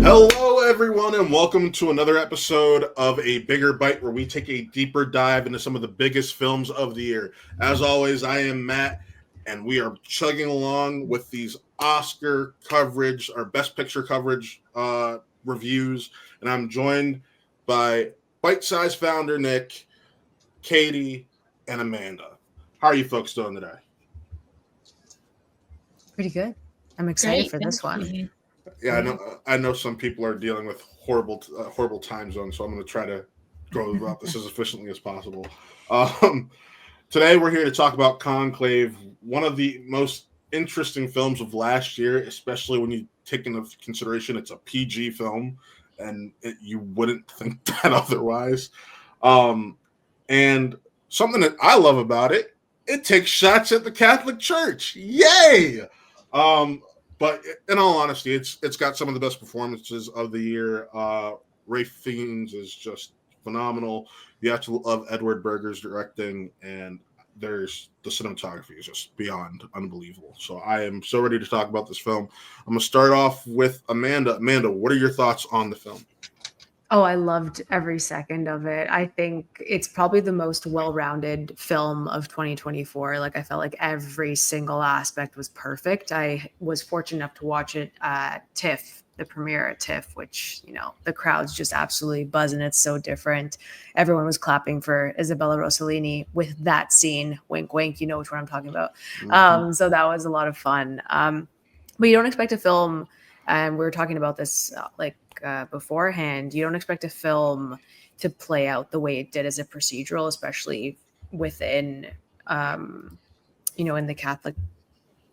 Hello, everyone, and welcome to another episode of A Bigger Bite, where we take a deeper dive into some of the biggest films of the year. As always, I am Matt, and we are chugging along with these Oscar coverage, our Best Picture coverage reviews, and I'm joined by Bitesize founder Nick, Katie, and Amanda. How are you folks doing today? Pretty good. I'm excited for this one. Yeah, I know some people are dealing with horrible time zones, so I'm going to try to go about this as efficiently as possible. Today, we're here to talk about Conclave, one of the most interesting films of last year, especially when you take into consideration it's a PG film, and you wouldn't think that otherwise. And something that I love about it, it takes shots at the Catholic Church. Yay! But in all honesty, it's got some of the best performances of the year. Ralph Fiennes is just phenomenal. You have to love Edward Berger's directing, and there's the cinematography is just beyond unbelievable. So I am so ready to talk about this film. I'm gonna start off with Amanda. Amanda, what are your thoughts on the film? Oh, I loved every second of it. I think it's probably the most well-rounded film of 2024. Like, I felt like every single aspect was perfect. I was fortunate enough to watch it at TIFF, the premiere at TIFF, which, you know, the crowd's just absolutely buzzing. It's so different. Everyone was clapping for Isabella Rossellini with that scene. Wink, wink. You know which one I'm talking about. Mm-hmm. So that was a lot of fun. But you don't expect a film, and we were talking about this beforehand, you don't expect a film to play out the way it did as a procedural, especially within in the Catholic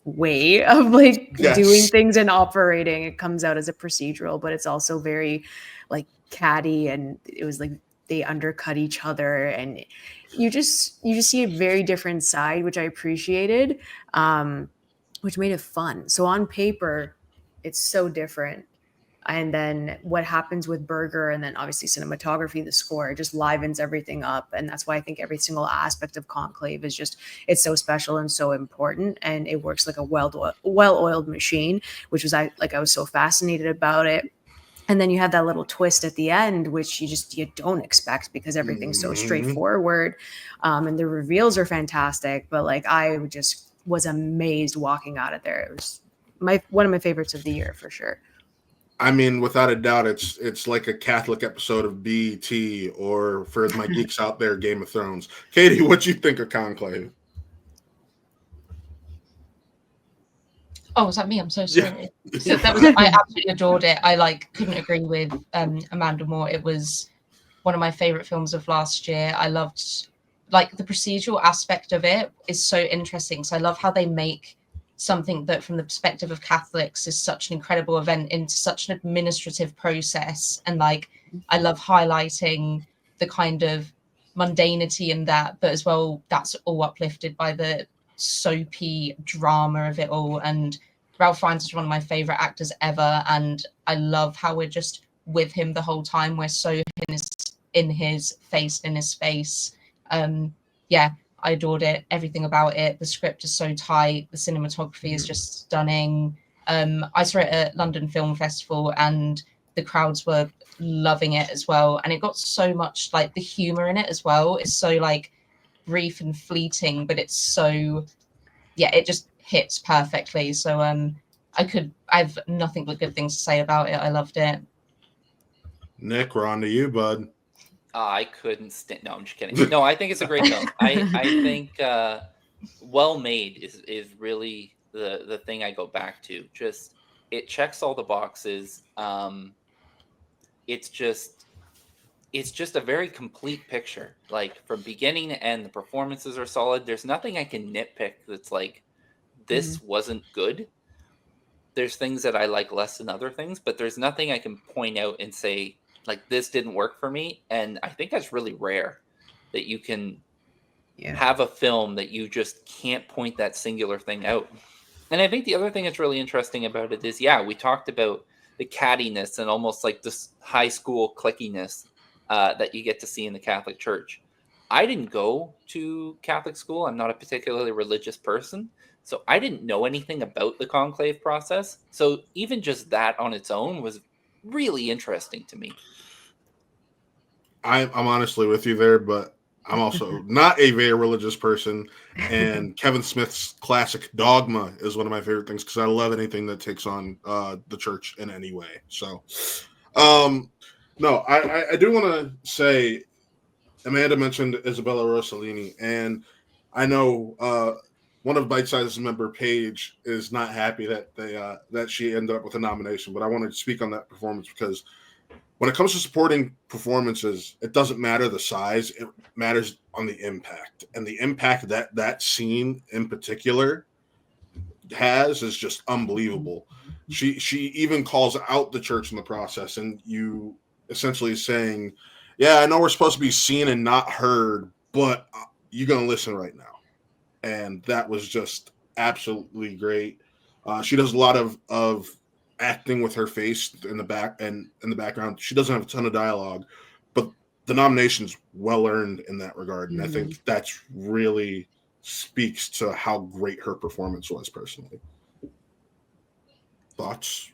way of doing things and operating. It comes out as a procedural, but it's also very like catty, and it was like they undercut each other, and you just see a very different side, which I appreciated, which made it fun. So on paper, it's so different. And then what happens with Berger, and then obviously cinematography, the score, it just livens everything up. And that's why I think every single aspect of Conclave is just, it's so special and so important. And it works like a well-oiled machine, which was, I was so fascinated about it. And then you have that little twist at the end, which you don't expect, because everything's so straightforward. And the reveals are fantastic. But like, I just was amazed walking out of there. It was one of my favorites of the year for sure. I mean, without a doubt, it's like a Catholic episode of BET, or for my geeks out there, Game of Thrones. Katie, what you think of Conclave? Oh, was that me? I'm so sorry. Yeah. So I absolutely adored it. I couldn't agree with Amanda more. It was one of my favorite films of last year. I loved the procedural aspect of it is so interesting. So I love how they make something that from the perspective of Catholics is such an incredible event into such an administrative process. And I love highlighting the kind of mundanity in that, but as well, that's all uplifted by the soapy drama of it all. And Ralph Fiennes is one of my favorite actors ever. And I love how we're just with him the whole time. We're so in his face. Yeah, I adored it. Everything about it. The script is so tight. The cinematography is just stunning. I saw it at London Film Festival, and the crowds were loving it as well. And it got so much the humor in it as well. It's so brief and fleeting, but it's so, yeah, it just hits perfectly. So I have nothing but good things to say about it. I loved it. Nick, we're on to you, bud. I couldn't stand. No, I'm just kidding. No, I think it's a great film. I think well made is really the thing I go back to. Just it checks all the boxes. It's just a very complete picture. From beginning to end, the performances are solid. There's nothing I can nitpick that's this wasn't good. There's things that I like less than other things, but there's nothing I can point out and say this didn't work for me. And I think that's really rare, that you can have a film that you just can't point that singular thing out. And I think the other thing that's really interesting about it is, we talked about the cattiness and almost this high school clickiness that you get to see in the Catholic Church. I didn't go to Catholic school. I'm not a particularly religious person, so I didn't know anything about the conclave process. So even just that on its own was really interesting to me. I'm honestly with you there, but I'm also not a very religious person, and Kevin Smith's classic Dogma is one of my favorite things because I love anything that takes on the church in any way. So, no, I do want to say, Amanda mentioned Isabella Rossellini, and I know one of Bitesize's member Paige is not happy that that she ended up with a nomination, but I want to speak on that performance because when it comes to supporting performances, it doesn't matter the size; it matters on the impact, and the impact that that scene in particular has is just unbelievable. She even calls out the church in the process, and you essentially saying, "Yeah, I know we're supposed to be seen and not heard, but you're gonna listen right now," and that was just absolutely great. She does a lot of acting with her face in the back and in the background. She doesn't have a ton of dialogue, but the nomination's well earned in that regard, and I think that's really speaks to how great her performance was personally. Thoughts?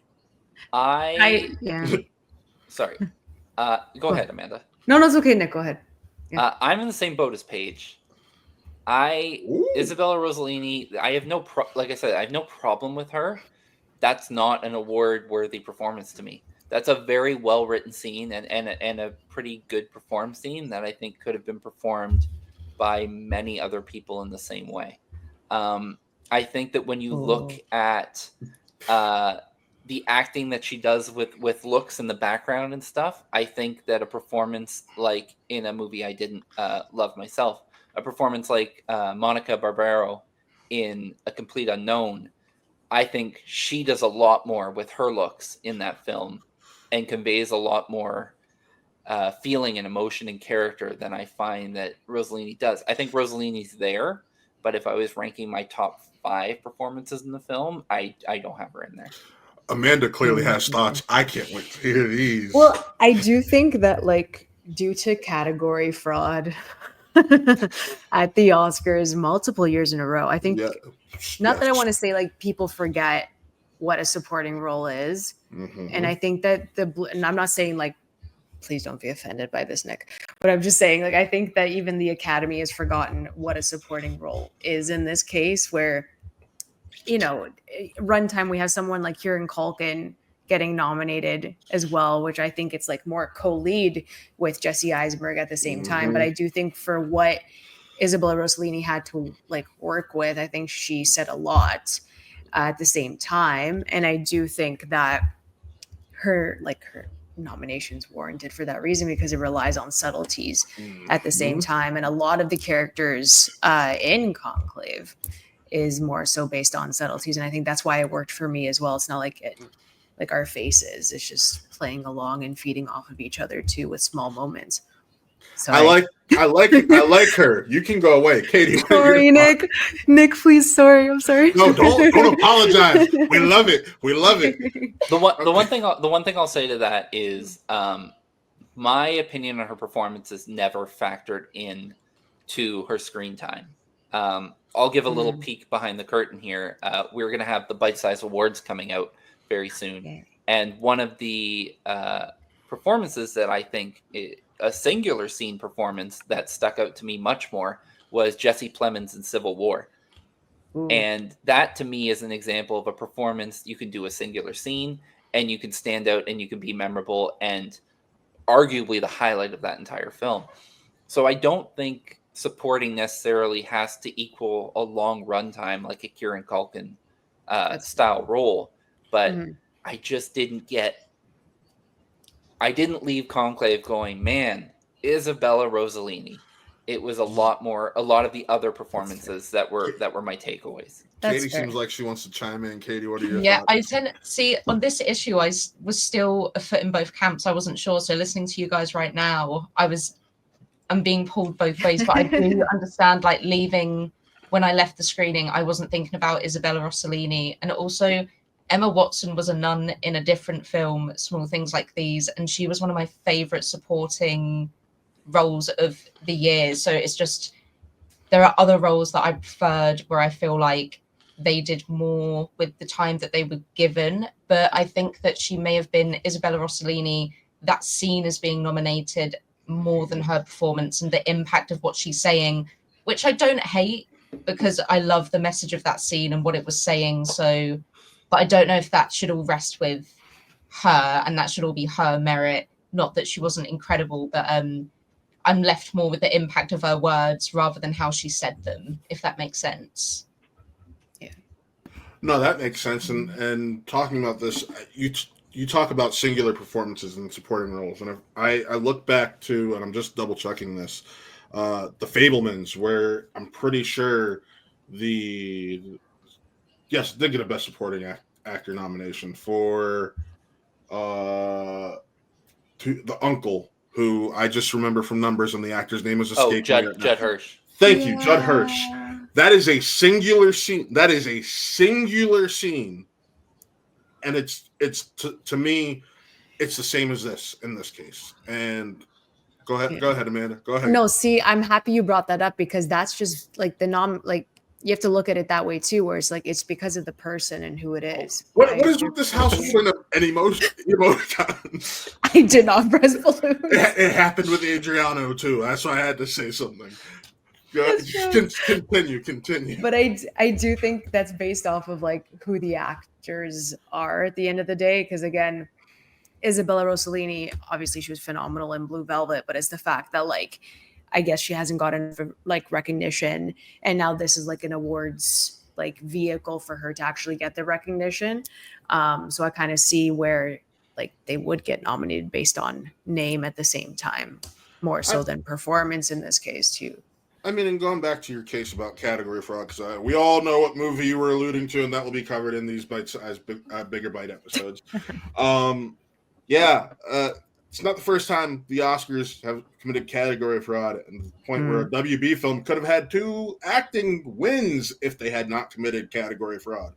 Yeah. Sorry. Go ahead, Amanda. No, it's okay, Nick. Go ahead. Yeah. I'm in the same boat as Paige. Isabella Rossellini, I have like I said, I have no problem with her. That's not an award-worthy performance to me. That's a very well-written scene and a pretty good performed scene that I think could have been performed by many other people in the same way. I think that when you look at the acting that she does with looks in the background and stuff, I think that a performance like in a movie I didn't love myself, a performance like Monica Barbaro in A Complete Unknown, I think she does a lot more with her looks in that film and conveys a lot more feeling and emotion and character than I find that Rossellini does. I think Rossellini's there, but if I was ranking my top 5 performances in the film, I don't have her in there. Amanda clearly has thoughts. I can't wait to hear these. Well, I do think that, like, due to category fraud at the Oscars multiple years in a row, I think, not that I want to say, like, people forget what a supporting role is. And I think that and I'm not saying, like, please don't be offended by this, Nick, but I'm just saying, like, I think that even the Academy has forgotten what a supporting role is in this case, where, you know, runtime, we have someone like Kieran Culkin getting nominated as well, which I think it's like more co-lead with Jesse Eisenberg at the same time. But I do think for what Isabella Rossellini had to, like, work with, I think she said a lot at the same time. And I do think that her nominations warranted for that reason, because it relies on subtleties at the same time. And a lot of the characters in Conclave is more so based on subtleties, and I think that's why it worked for me as well. It's not like our faces; it's just playing along and feeding off of each other too, with small moments. So I like her. You can go away, Katie. Sorry, Nick. Nick, please. Sorry, I'm sorry. No, don't apologize. We love it. We love it. The one thing I'll say to that is, my opinion on her performance is never factored in to her screen time. I'll give a little peek behind the curtain here. We're going to have the Bitesize Awards coming out very soon. And one of the performances that I think, a singular scene performance that stuck out to me much more, was Jesse Plemons in Civil War. And that to me is an example of a performance. You can do a singular scene and you can stand out and you can be memorable, and arguably the highlight of that entire film. So I don't think supporting necessarily has to equal a long runtime like a Kieran Culkin style role, but I just didn't leave Conclave going, man, Isabella Rossellini. It was a lot of the other performances that were my takeaways. Katie seems like she wants to chime in. Katie, what are your thoughts? Yeah, I tend to see on this issue, I was still a foot in both camps. I wasn't sure. So listening to you guys right now, I'm being pulled both ways, but I do understand, like, leaving, when I left the screening, I wasn't thinking about Isabella Rossellini. And also Emma Watson was a nun in a different film, Small Things Like These, and she was one of my favorite supporting roles of the year. So it's just, there are other roles that I preferred where I feel like they did more with the time that they were given. But I think that she may have been Isabella Rossellini, that scene as being nominated more than her performance and the impact of what she's saying, which I don't hate because I love the message of that scene and what it was saying. So, but I don't know if that should all rest with her and that should all be her merit. Not that she wasn't incredible, but I'm left more with the impact of her words rather than how she said them, if that makes sense. No, that makes sense. And talking about this, you talk about singular performances and supporting roles, and I look back to, and I'm just double checking this, the Fabelmans, where I'm pretty sure did get a Best Supporting Actor nomination for the uncle, who I just remember from numbers, and the actor's name is escaping me right now. Judd Hirsch. Thank you, Judd Hirsch. That is a singular scene. And it's to me, it's the same as this in this case. And go ahead, Amanda. Go ahead. No, see, I'm happy you brought that up because that's just like you have to look at it that way too, where it's like it's because of the person and who it is. What is with this house pulling up an emoticons? I did not press balloons. It happened with Adriano too. That's why I had to say something. Continue. But I do think that's based off of like who the actors are at the end of the day. Because again, Isabella Rossellini, obviously she was phenomenal in Blue Velvet, but it's the fact that like I guess she hasn't gotten like recognition, and now this is like an awards like vehicle for her to actually get the recognition. So I kind of see where like they would get nominated based on name at the same time, more so than performance in this case too. I mean, and going back to your case about category fraud, because we all know what movie you were alluding to, and that will be covered in these bigger bite episodes. It's not the first time the Oscars have committed category fraud, and the point where a WB film could have had 2 acting wins if they had not committed category fraud.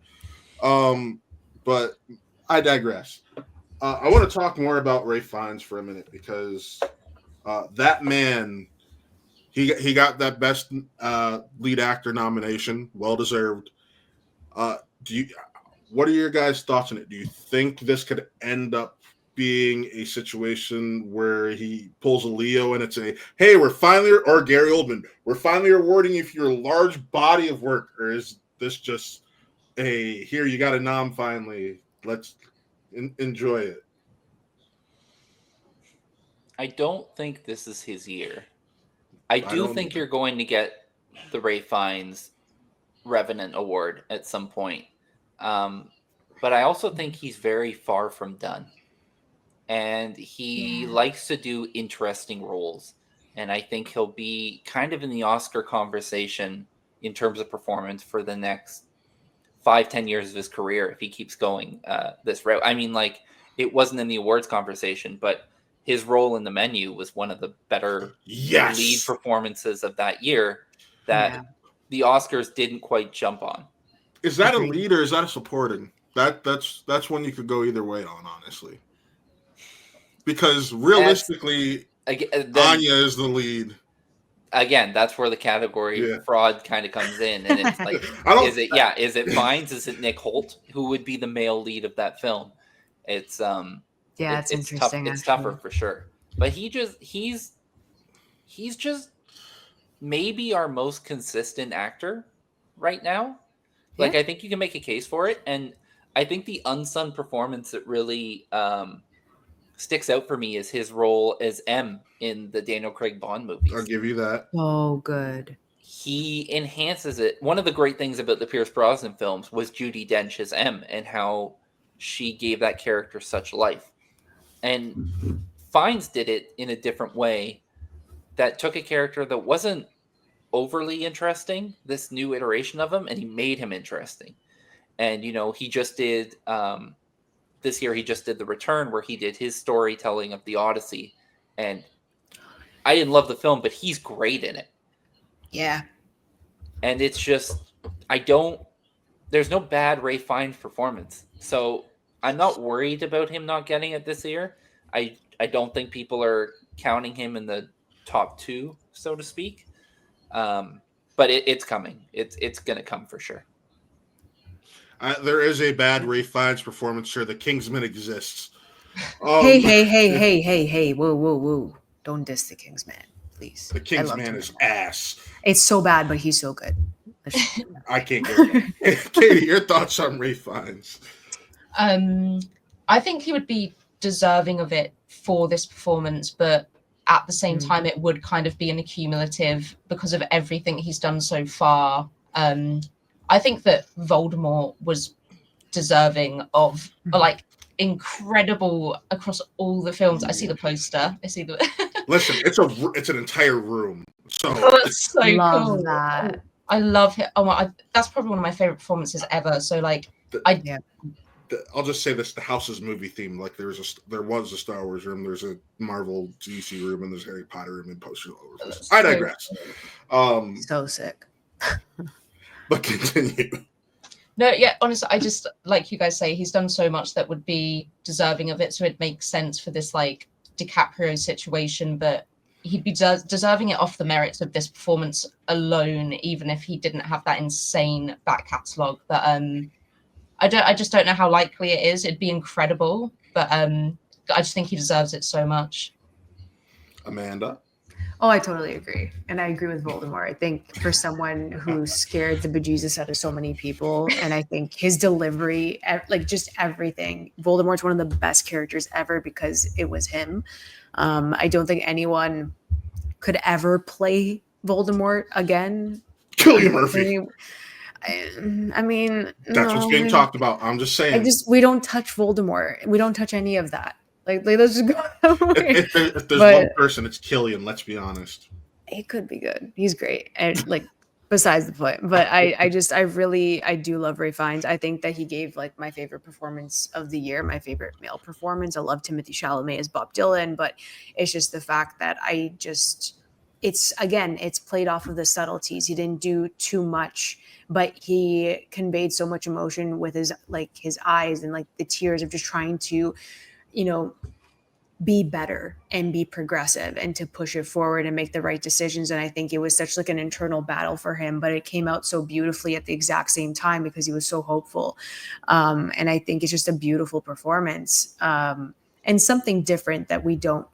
But I digress. I want to talk more about Ralph Fiennes for a minute, because that man, he got that best lead actor nomination, well deserved. What are your guys' thoughts on it? Do you think this could end up being a situation where he pulls a Leo and it's hey, or Gary Oldman, we're finally awarding you for your large body of work? Or is this just here, you got a nom finally, let's enjoy it? I don't think this is his year. I do think you're going to get the Ralph Fiennes Revenant Award at some point. But I also think he's very far from done. And he likes to do interesting roles. And I think he'll be kind of in the Oscar conversation in terms of performance for the next 5-10 years of his career if he keeps going this route. I mean, like, it wasn't in the awards conversation, but his role in The Menu was one of the better lead performances of that year that the Oscars didn't quite jump on. Is that a lead or is that a supporting? That's one you could go either way on, honestly. Because realistically, Anya is the lead. Again, that's where the category fraud kind of comes in, and it's like, is it Fiennes? Is it Nick Holt, who would be the male lead of that film? It's it's interesting. It's tougher for sure. But he's just maybe our most consistent actor right now. Like, I think you can make a case for it, and I think the unsung performance that really sticks out for me is his role as M in the Daniel Craig Bond movies. I'll give you that. Oh, good. He enhances it. One of the great things about the Pierce Brosnan films was Judi Dench as M and how she gave that character such life. And Fiennes did it in a different way that took a character that wasn't overly interesting, this new iteration of him, and he made him interesting. And, he just did... this year, he just did The Return, where he did his storytelling of the Odyssey. And I didn't love the film, but he's great in it. Yeah. And it's just, there's no bad Ralph Fiennes performance. So I'm not worried about him not getting it this year. I don't think people are counting him in the top 2, so to speak. But it's coming. It's going to come for sure. There is a bad Ray Fiennes performance here. The Kingsman exists. Hey! Whoa! Don't diss the Kingsman, please. The Kingsman is ass. It's so bad, but he's so good. I can't go there. Katie, your thoughts on Ray Fiennes? I think he would be deserving of it for this performance, but at the same time, it would kind of be an accumulative because of everything he's done so far. I think that Voldemort was deserving of like incredible across all the films. I see the poster. I see the. Listen, it's an entire room. So that's so love cool. That. I love it. That's probably one of my favorite performances ever. So like, I'll just say this: the house's movie theme. Like there was a Star Wars room, there's a Marvel DC room, and there's a Harry Potter room and posters all over. I digress. So sick. But continue. No, yeah, honestly, I just, like you guys say, he's done so much that would be deserving of it. So it makes sense for this like DiCaprio situation, but he'd be deserving it off the merits of this performance alone, even if he didn't have that insane back catalogue. But I just don't know how likely it is. It'd be incredible, but I just think he deserves it so much. Amanda? Oh, I totally agree. And I agree with Voldemort. I think for someone who scared the bejesus out of so many people, and I think his delivery, like just everything, Voldemort's one of the best characters ever because it was him. I don't think anyone could ever play Voldemort again. Cillian Murphy. I mean, that's what's getting talked about. I'm just saying. We don't touch Voldemort. We don't touch any of that. Like let's just go. If there's one person, it's Cillian. Let's be honest. It could be good. He's great, and like besides the point. But I do love Ray Fiennes. I think that he gave like my favorite performance of the year, my favorite male performance. I love Timothée Chalamet as Bob Dylan, but it's just the fact that it's played off of the subtleties. He didn't do too much, but he conveyed so much emotion with his eyes and like the tears of just trying to, be better and be progressive and to push it forward and make the right decisions. And I think it was such like an internal battle for him, but it came out so beautifully at the exact same time because he was so hopeful. And I think it's just a beautiful performance and something different that we don't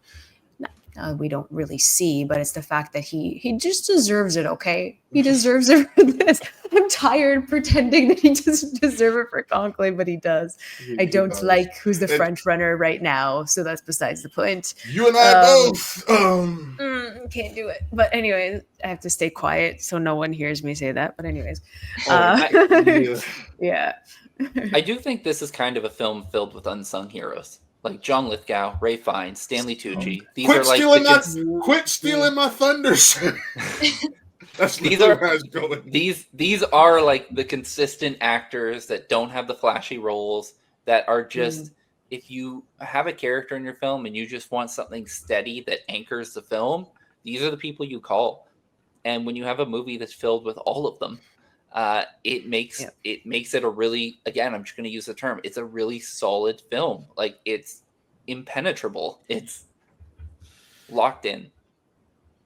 really see, but it's the fact that he just deserves it. Okay, he deserves it for this. I'm tired pretending that he doesn't deserve it for Conclave, but he does. I don't like who's the front runner right now, so that's besides the point. You and I both. Can't do it. But anyways, I have to stay quiet so no one hears me say that. But anyways, yeah. I do think this is kind of a film filled with unsung heroes. Like John Lithgow, Ray Fiennes, Stanley Tucci. Quit stealing my thunder, sir. These are like the consistent actors that don't have the flashy roles, that are just, if you have a character in your film and you just want something steady that anchors the film, these are the people you call. And when you have a movie that's filled with all of them, it makes it a really, again, I'm just going to use the term, it's a really solid film. Like, it's impenetrable. It's locked in.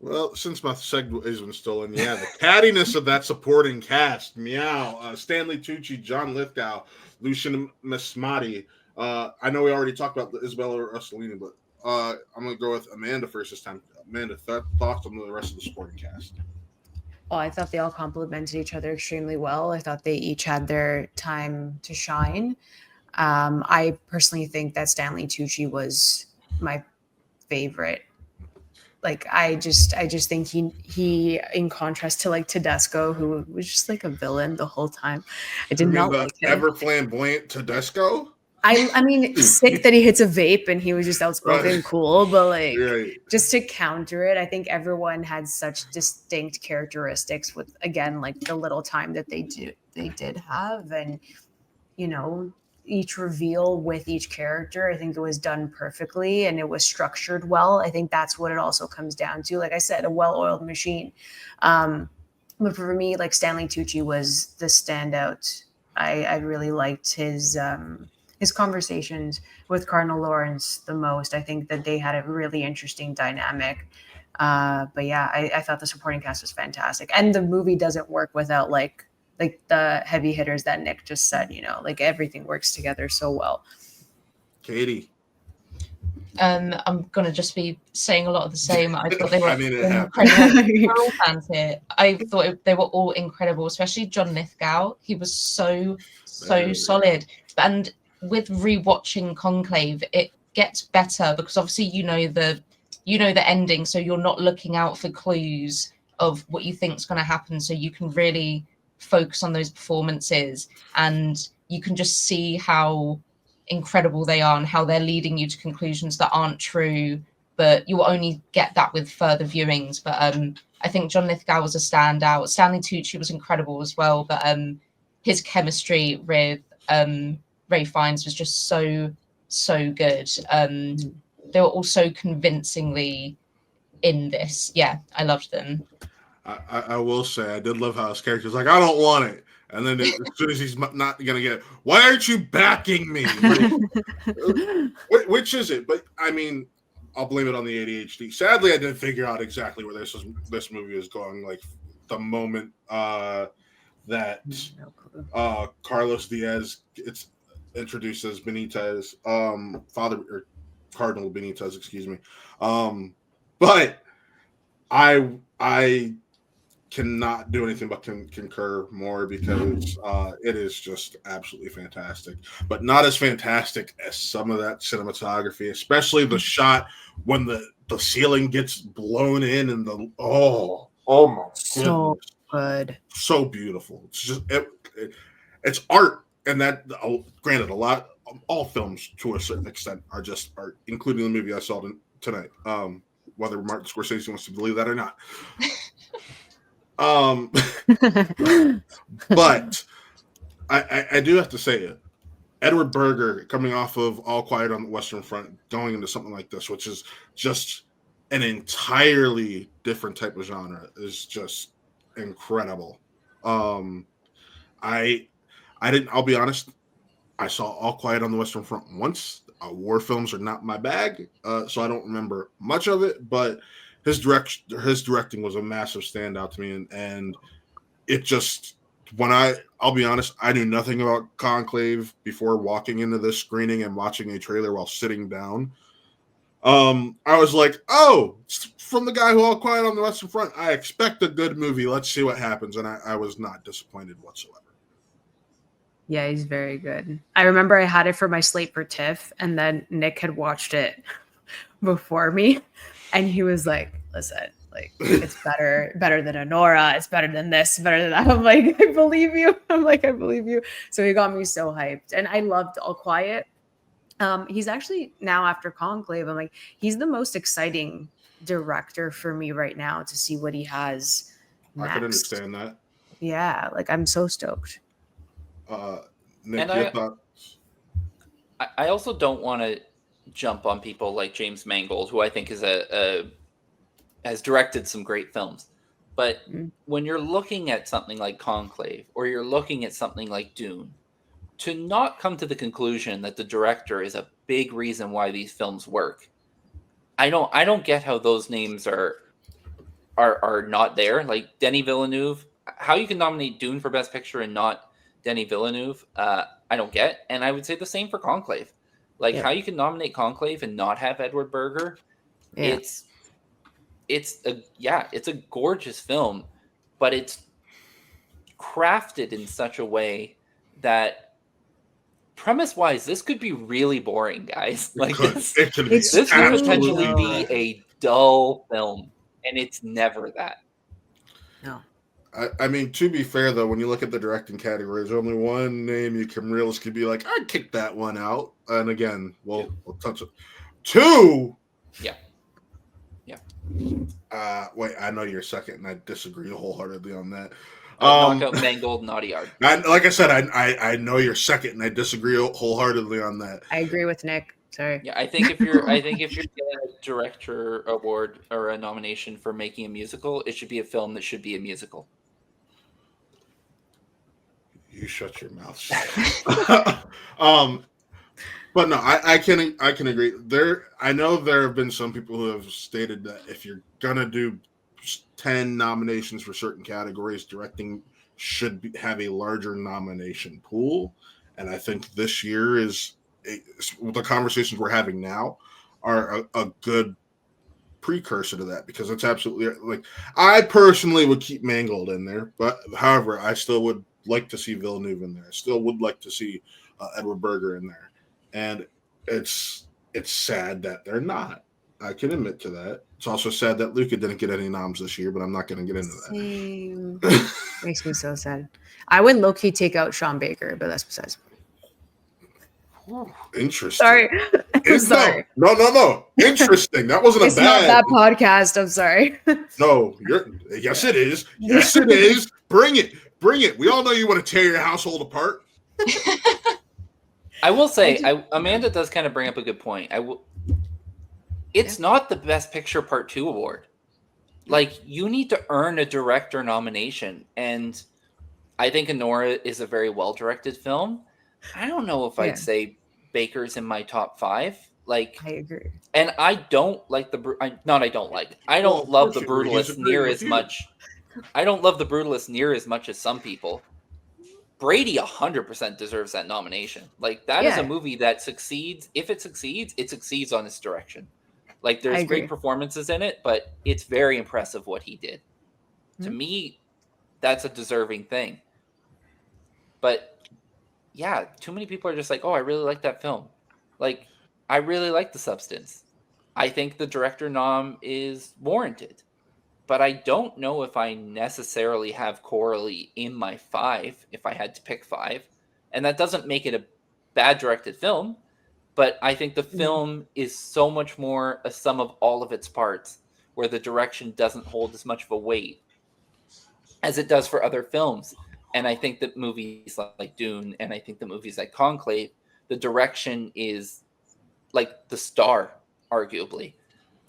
Well, since my segue has been stolen, the cattiness of that supporting cast, meow, Stanley Tucci, John Lithgow, Lucian Masmati. I know we already talked about Isabella Rossellini, but I'm going to go with Amanda first this time. Amanda, thoughts on the rest of the supporting cast? Oh, I thought they all complemented each other extremely well. I thought they each had their time to shine. I personally think that Stanley Tucci was my favorite. Like, I just think he in contrast to like Tedesco, who was just like a villain the whole time. I did not like him. Ever flamboyant Tedesco? I mean, sick that he hits a vape and he was just outspoken and cool, but like just to counter it, I think everyone had such distinct characteristics with, again, like the little time that they did have, and each reveal with each character, I think it was done perfectly and it was structured well. I think that's what it also comes down to. Like I said, a well-oiled machine. But for me, like Stanley Tucci was the standout. I really liked his conversations with Cardinal Lawrence the most. I think that they had a really interesting dynamic. But yeah, I thought the supporting cast was fantastic. And the movie doesn't work without like like the heavy hitters that Nick just said, like everything works together so well. Katie. I'm gonna just be saying a lot of the same. I thought they were it incredible. We're all fans here. I thought they were all incredible, especially John Lithgow. He was so solid. And with rewatching Conclave, it gets better because obviously you know the ending, so you're not looking out for clues of what you think is going to happen. So you can really focus on those performances, and you can just see how incredible they are and how they're leading you to conclusions that aren't true, but you will only get that with further viewings. But I think John Lithgow was a standout. Stanley Tucci was incredible as well, but his chemistry with Ray Fiennes was just so good. They were all so convincingly in this. Yeah, I loved them. I will say I did love how his character was like, I don't want it. And then as soon as he's not going to get it, why aren't you backing me? Like, which is it? But I mean, I'll blame it on the ADHD. Sadly, I didn't figure out exactly where this movie is going. Like the moment that Carlos Diaz gets introduced as Benitez, father or Cardinal Benitez, excuse me. But I cannot do anything but concur more because it is just absolutely fantastic, but not as fantastic as some of that cinematography, especially the shot when the ceiling gets blown in and oh my goodness. So good, so beautiful. It's just it's art, and that granted all films to a certain extent are just art, including the movie I saw tonight. Whether Martin Scorsese wants to believe that or not. But I do have to say, Edward Berger coming off of All Quiet on the Western Front, going into something like this, which is just an entirely different type of genre, is just incredible. I'll be honest, I saw All Quiet on the Western Front once. War films are not my bag, so I don't remember much of it, but his directing was a massive standout to me, and it just, I'll be honest, I knew nothing about Conclave before walking into this screening and watching a trailer while sitting down. I was like, oh, it's from the guy who All Quiet on the Western Front. I expect a good movie. Let's see what happens, and I was not disappointed whatsoever. Yeah, he's very good. I remember I had it for my slate for TIFF, and then Nick had watched it before me, and he was like, listen, like, it's better than Honora, it's better than this, better than that. I'm like, I believe you. I believe you. So he got me so hyped. And I loved All Quiet. He's actually now, after Conclave, I'm like, he's the most exciting director for me right now to see what he has next. I can understand that. Yeah, like, I'm so stoked. Nick, I also don't want to jump on people like James Mangold, who I think is has directed some great films. But when you're looking at something like Conclave, or you're looking at something like Dune, to not come to the conclusion that the director is a big reason why these films work, I don't get how those names are not there. Like Denis Villeneuve, how you can nominate Dune for Best Picture and not Denis Villeneuve, I don't get. And I would say the same for Conclave. Like how you can nominate Conclave and not have Edward Berger. Yeah. It's a gorgeous film, but it's crafted in such a way that premise-wise, this could be really boring, guys. Like this could potentially be a dull film, and it's never that. No. I mean, to be fair, though, when you look at the directing category, there's only one name you can realistically be like, I'd kick that one out. And again, we'll touch it. Two. Yeah. Wait, I know you're second, and I disagree wholeheartedly on that. Knock out Mangold, Naughtyard. Like I said, I know you're second, and I disagree wholeheartedly on that. I agree with Nick. Sorry. Yeah, I think if you're getting a director award or a nomination for making a musical, it should be a film that should be a musical. You shut your mouth. But no, I can agree. I know there have been some people who have stated that if you're gonna do 10 nominations for certain categories, directing should have a larger nomination pool. And I think this year the conversations we're having now are a good precursor to that, because it's absolutely, like, I personally would keep Mangold in there, but however, I still would like to see Villeneuve in there. I still would like to see Edward Berger in there, and it's sad that they're not. I can admit to that. It's also sad that Luca didn't get any noms this year, but I'm not going to get into Same. that. Makes me so sad. I would low-key take out Sean Baker, but that's besides. Interesting. Sorry. I'm sorry. No. Interesting. That wasn't It's a bad. not that podcast. I'm sorry. No, yes, it is. Yes, it is. Bring it. We all know you want to tear your household apart. I will say, Amanda does kind of bring up a good point. It's not the Best Picture Part 2 award. Like, you need to earn a director nomination, and I think Anora is a very well-directed film. I don't know if I'd say Baker's in my top 5. Like, I agree. And I don't like I don't love the Brutalist near as much. I don't love the Brutalist near as much as some people. Brady 100% deserves that nomination. Like, that is a movie that succeeds. If it succeeds on its direction. Like, there's great performances in it, but it's very impressive what he did. To me, that's a deserving thing. But yeah, too many people are just like, oh, I really like that film. Like, I really like The Substance. I think the director nom is warranted. But I don't know if I necessarily have Coralie in my 5 if I had to pick 5. And that doesn't make it a bad directed film. But I think the film is so much more a sum of all of its parts, where the direction doesn't hold as much of a weight as it does for other films. And I think that movies like Dune, and I think the movies like Conclave, the direction is like the star, arguably.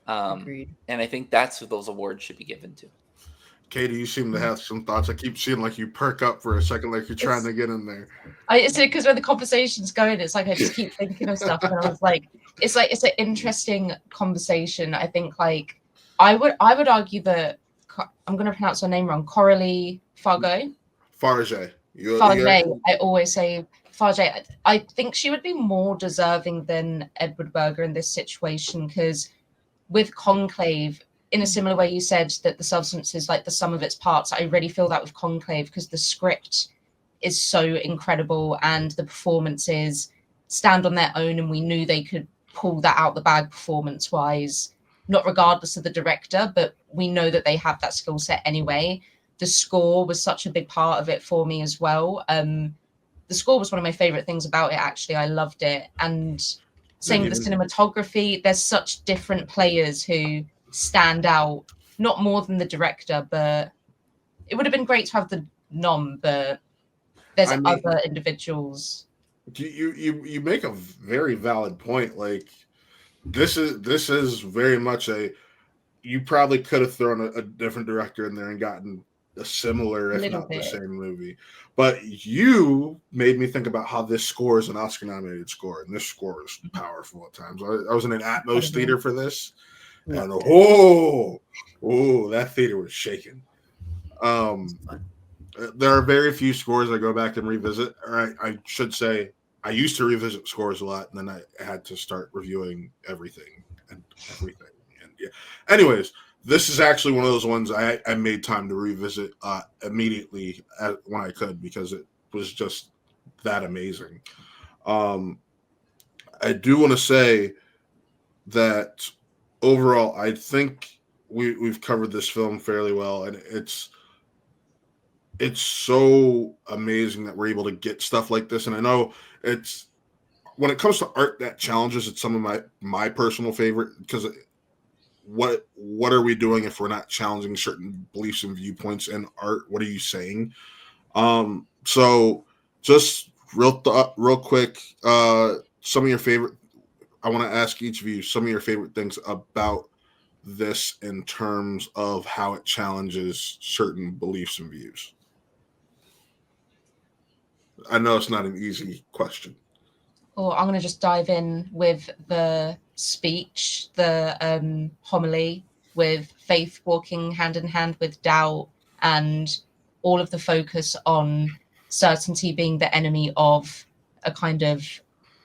Agreed. And I think that's who those awards should be given to. Katie, you seem to have some thoughts. I keep seeing like you perk up for a second, like you're trying to get in there. It's because when the conversation's going, it's like I just keep thinking of stuff, and I was like, it's an interesting conversation. I think, like, I would argue that I'm going to pronounce her name wrong. Coralie Fargo. Farge. I always say Farge. I think she would be more deserving than Edward Berger in this situation, because with Conclave, in a similar way you said that The Substance is like the sum of its parts, I really feel that with Conclave, because the script is so incredible and the performances stand on their own, and we knew they could pull that out the bag performance-wise, not regardless of the director, but we know that they have that skill set anyway. The score was such a big part of it for me as well. The score was one of my favorite things about it, actually. I loved it. And same with the cinematography. There's such different players who stand out, not more than the director, but it would have been great to have the nom, but there's other individuals. You make a very valid point. Like, this is very much you probably could have thrown a different director in there and gotten a similar, if not the same movie. But you made me think about how this score is an Oscar-nominated score, and this score is powerful at times. I was in an Atmos theater for this, and that theater was shaking. There are very few scores I go back and revisit. Or I should say, I used to revisit scores a lot, and then I had to start reviewing everything. And yeah. Anyways, this is actually one of those ones I made time to revisit immediately when I could, because it was just that amazing. I do want to say that overall, I think we've covered this film fairly well, and it's so amazing that we're able to get stuff like this. And I know it's, when it comes to art that challenges, it's some of my personal favorite, because what are we doing if we're not challenging certain beliefs and viewpoints in art? What are you saying? So just real quick, some of your favorite, I want to ask each of you some of your favorite things about this in terms of how it challenges certain beliefs and views. I know it's not an easy question. Or I'm going to just dive in with the speech, the homily, with faith walking hand in hand with doubt, and all of the focus on certainty being the enemy of a kind of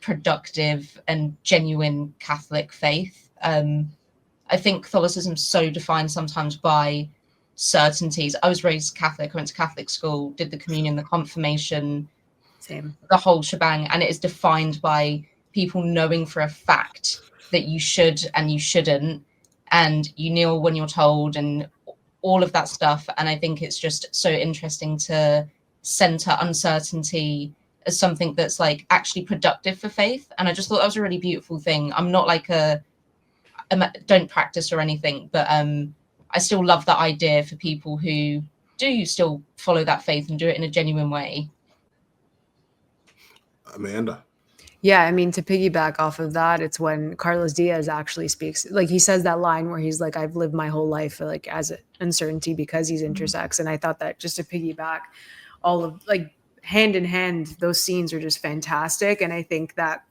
productive and genuine Catholic faith. I think Catholicism's so defined sometimes by certainties. I was raised Catholic, I went to Catholic school, did the communion, the confirmation, Same. the whole shebang, and it is defined by people knowing for a fact that you should and you shouldn't, and you kneel when you're told, and all of that stuff. And I think it's just so interesting to center uncertainty as something that's like actually productive for faith. And I just thought that was a really beautiful thing. I'm not like don't practice or anything, but I still love that idea for people who do still follow that faith and do it in a genuine way. Amanda. Yeah, I mean, to piggyback off of that, it's when Carlos Diaz actually speaks, like he says that line where he's like, I've lived my whole life like as uncertainty because he's intersex. And I thought that, just to piggyback, all of like hand in hand, those scenes are just fantastic. And I think that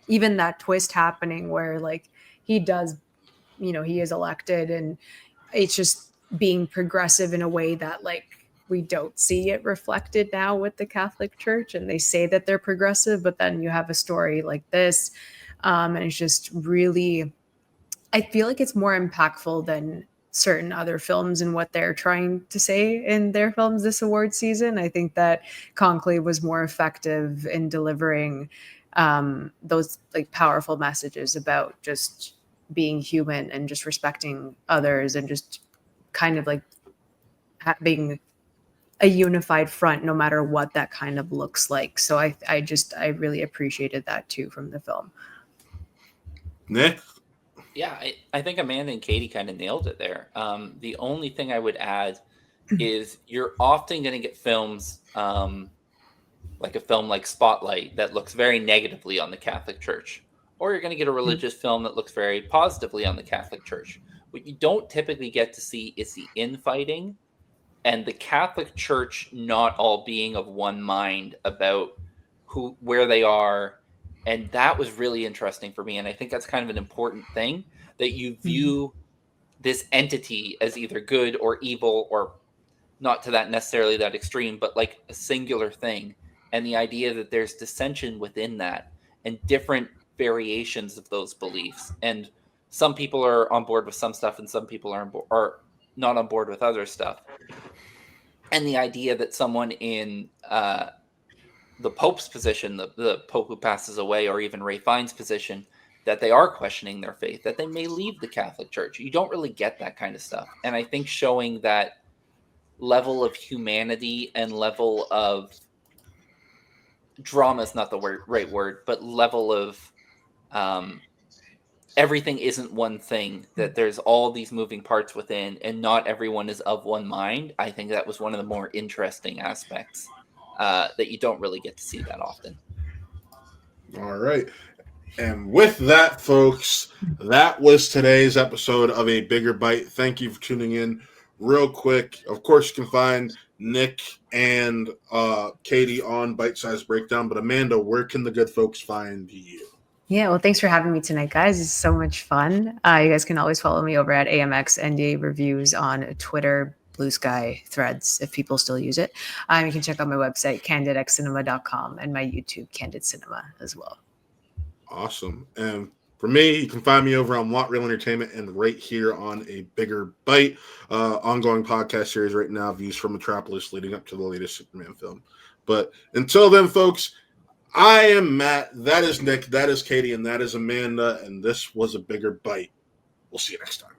even that twist happening where like he does, he is elected, and it's just being progressive in a way that like we don't see it reflected now with the Catholic Church, and they say that they're progressive, but then you have a story like this, and it's just really, I feel like it's more impactful than certain other films and what they're trying to say in their films this award season. I think that Conclave was more effective in delivering those like powerful messages about just being human and just respecting others and just kind of like having a unified front no matter what that kind of looks like. So I really appreciated that too from the film. Nick? Yeah, I think Amanda and Katie kind of nailed it there. The only thing I would add is you're often going to get films like a film like Spotlight that looks very negatively on the Catholic Church, or you're going to get a religious film that looks very positively on the Catholic Church. What you don't typically get to see is the infighting and the Catholic Church not all being of one mind about where they are. And that was really interesting for me. And I think that's kind of an important thing, that you view this entity as either good or evil, or not to that necessarily that extreme, but like a singular thing. And the idea that there's dissension within that and different variations of those beliefs. And some people are on board with some stuff and some people are not on board with other stuff. And the idea that someone in the Pope's position, the Pope who passes away, or even Ray Fine's position, that they are questioning their faith, that they may leave the Catholic Church. You don't really get that kind of stuff. And I think showing that level of humanity and level of drama is not the right word, but level of everything isn't one thing, that there's all these moving parts within and not everyone is of one mind. I think that was one of the more interesting aspects that you don't really get to see that often. All right. And with that, folks, that was today's episode of A Bigger Bite. Thank you for tuning in. Real quick, of course, you can find Nick and Katie on Bitesize Breakdown. But Amanda, where can the good folks find you? Yeah, well, thanks for having me tonight, guys. It's so much fun. You guys can always follow me over at AMX NDA Reviews on Twitter, Blue Sky, Threads, if people still use it. You can check out my website, candidxcinema.com, and my YouTube, Candid Cinema, as well. Awesome. And for me, you can find me over on Want Real Entertainment and right here on A Bigger Bite, ongoing podcast series right now, Views from Metropolis, leading up to the latest Superman film. But until then, folks, I am Matt, that is Nick, that is Katie, and that is Amanda, and this was A Bigger Bite. We'll see you next time.